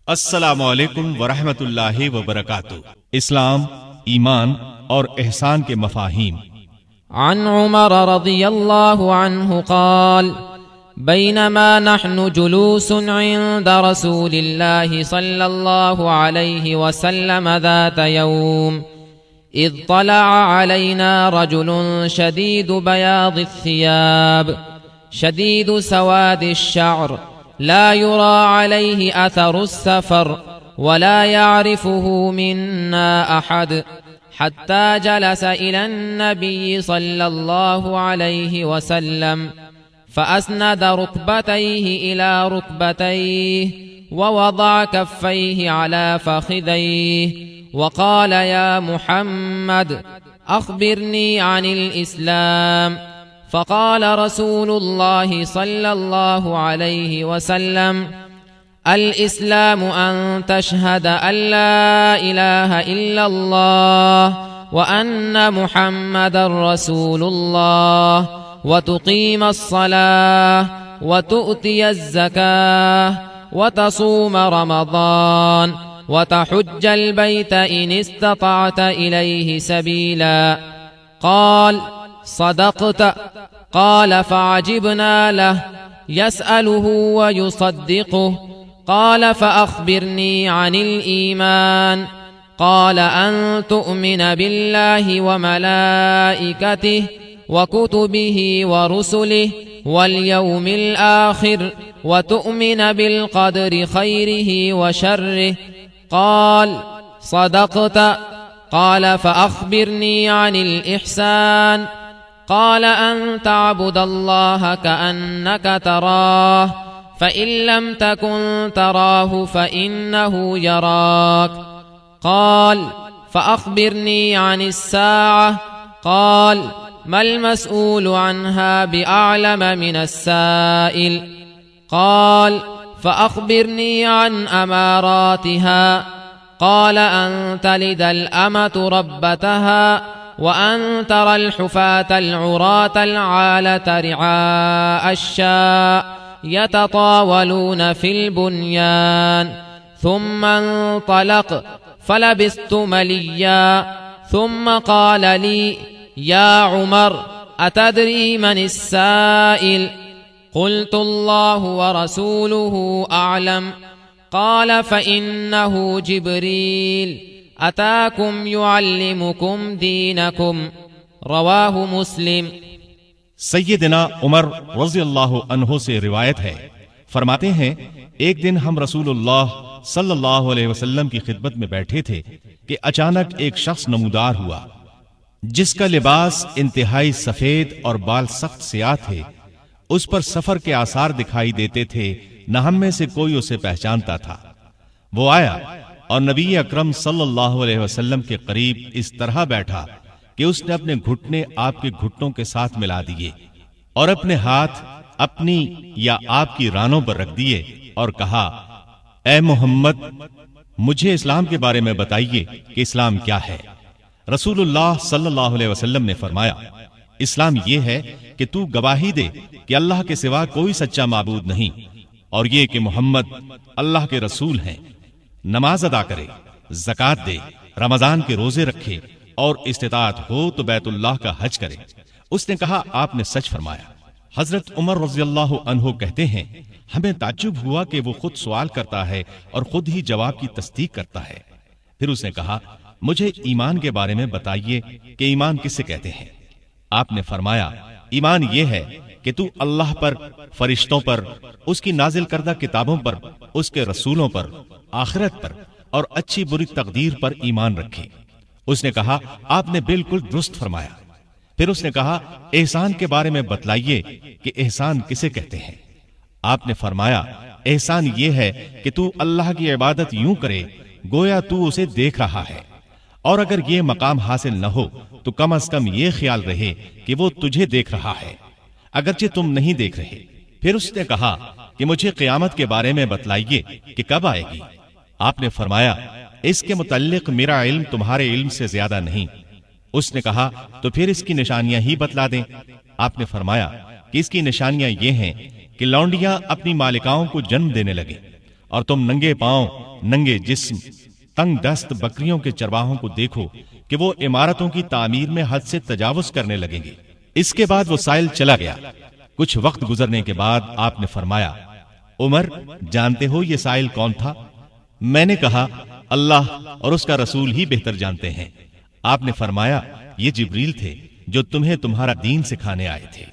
السلام علیکم ورحمۃ اللہ وبرکاتہ۔ اسلام، ایمان اور احسان کے مفاہیم۔ عن عمر رضی اللہ عنہ قال بينما نحن جلوس عند رسول الله صلى الله عليه وسلم ذات يوم إذ طلع علينا رجل شديد بياض الثياب شديد سواد الشعر لا يرى عليه أثر السفر ولا يعرفه منا أحد حتى جلس إلى النبي صلى الله عليه وسلم فأسند ركبتيه إلى ركبتيه ووضع كفيه على فخذيه وقال يا محمد أخبرني عن الإسلام. فقال رسول الله صلى الله عليه وسلم الإسلام أن تشهد أن لا إله إلا الله وأن محمد رسول الله وتقيم الصلاة وتؤتي الزكاة وتصوم رمضان وتحج البيت إن استطعت إليه سبيلا. قال صدقت. قال فعجبنا له يسأله ويصدقه. قال فأخبرني عن الإيمان. قال أن تؤمن بالله وملائكته وكتبه ورسله واليوم الآخر وتؤمن بالقدر خيره وشره. قال صدقت. قال فأخبرني عن الإحسان. قال أن تعبد الله كأنك تراه فإن لم تكن تراه فإنه يراك. قال فأخبرني عن الساعة. قال ما المسؤول عنها بأعلم من السائل. قال فأخبرني عن أماراتها. قال أن تلد الأمة ربتها وأن ترى الحفاة العراة العالة رعاء الشاء يتطاولون في البنيان. ثم انطلق فلبثت مليا ثم قال لي يا عمر أتدري من السائل؟ قلت الله ورسوله أعلم. قال فإنه جبريل أتاكم يعلمكم دينكم. رواہ مسلم۔ سیدنا عمر رضی اللہ عنہ سے روایت ہے، فرماتے ہیں ایک دن ہم رسول اللہ صلی اللہ علیہ وسلم کی خدمت میں بیٹھے تھے کہ اچانک ایک شخص نمودار ہوا جس کا لباس انتہائی سفید اور بال سخت سیاہ تھے۔ اس پر سفر کے آثار دکھائی دیتے تھے، نہ ہم میں سے کوئی اسے پہچانتا تھا۔ وہ آیا اور نبی اکرم صلی اللہ علیہ وسلم کے قریب اس طرح بیٹھا کہ اس نے اپنے گھٹنے آپ کے گھٹنوں کے ساتھ ملا دیے اور اپنے ہاتھ اپنی یا آپ کی رانوں پر رکھ دیے اور کہا اے محمد، مجھے اسلام کے بارے میں بتائیے کہ اسلام کیا ہے۔ رسول اللہ صلی اللہ علیہ وسلم نے فرمایا اسلام یہ ہے کہ تو گواہی دے کہ اللہ کے سوا کوئی سچا معبود نہیں اور یہ کہ محمد اللہ کے رسول ہیں، نماز ادا کرے، زکوٰۃ دے، رمضان کے روزے رکھے اور استطاعت ہو تو بیت اللہ کا حج کرے۔ اس نے کہا آپ نے سچ فرمایا۔ حضرت عمر رضی اللہ عنہ کہتے ہیں ہمیں تعجب ہوا کہ وہ خود سوال کرتا ہے اور خود ہی جواب کی تصدیق کرتا ہے۔ پھر اس نے کہا مجھے ایمان کے بارے میں بتائیے کہ ایمان کسے کہتے ہیں۔ آپ نے فرمایا ایمان یہ ہے کہ تو اللہ پر، فرشتوں پر، اس کی نازل کردہ کتابوں پر، اس کے رسولوں پر، آخرت پر اور اچھی بری تقدیر پر ایمان رکھے۔ اس نے کہا آپ نے بالکل درست فرمایا۔ پھر اس نے کہا احسان کے بارے میں بتلائیے کہ احسان کسے کہتے ہیں۔ آپ نے فرمایا احسان یہ ہے کہ تو اللہ کی عبادت یوں کرے گویا تو اسے دیکھ رہا ہے، اور اگر یہ مقام حاصل نہ ہو تو کم از کم یہ خیال رہے کہ وہ تجھے دیکھ رہا ہے اگرچہ تم نہیں دیکھ رہے۔ پھر اس نے کہا کہ مجھے قیامت کے بارے میں بتلائیے کہ کب آئے گی۔ آپ نے فرمایا اس کے متعلق میرا علم تمہارے علم سے زیادہ نہیں۔ اس نے کہا تو پھر اس کی نشانیاں ہی بتلا دیں۔ آپ نے فرمایا کہ اس کی نشانیاں یہ ہیں کہ لونڈیاں اپنی مالکاؤں کو جنم دینے لگیں اور تم ننگے پاؤں، ننگے جسم، تنگ دست بکریوں کے چرواہوں کو دیکھو کہ وہ عمارتوں کی تعمیر میں حد سے تجاوز کرنے لگیں گے۔ اس کے بعد وہ سائل چلا گیا۔ کچھ وقت گزرنے کے بعد آپ نے فرمایا، عمر جانتے ہو یہ سائل کون تھا؟ میں نے کہا، اللہ اور اس کا رسول ہی بہتر جانتے ہیں۔ آپ نے فرمایا، یہ جبریل تھے جو تمہیں تمہارا دین سکھانے آئے تھے۔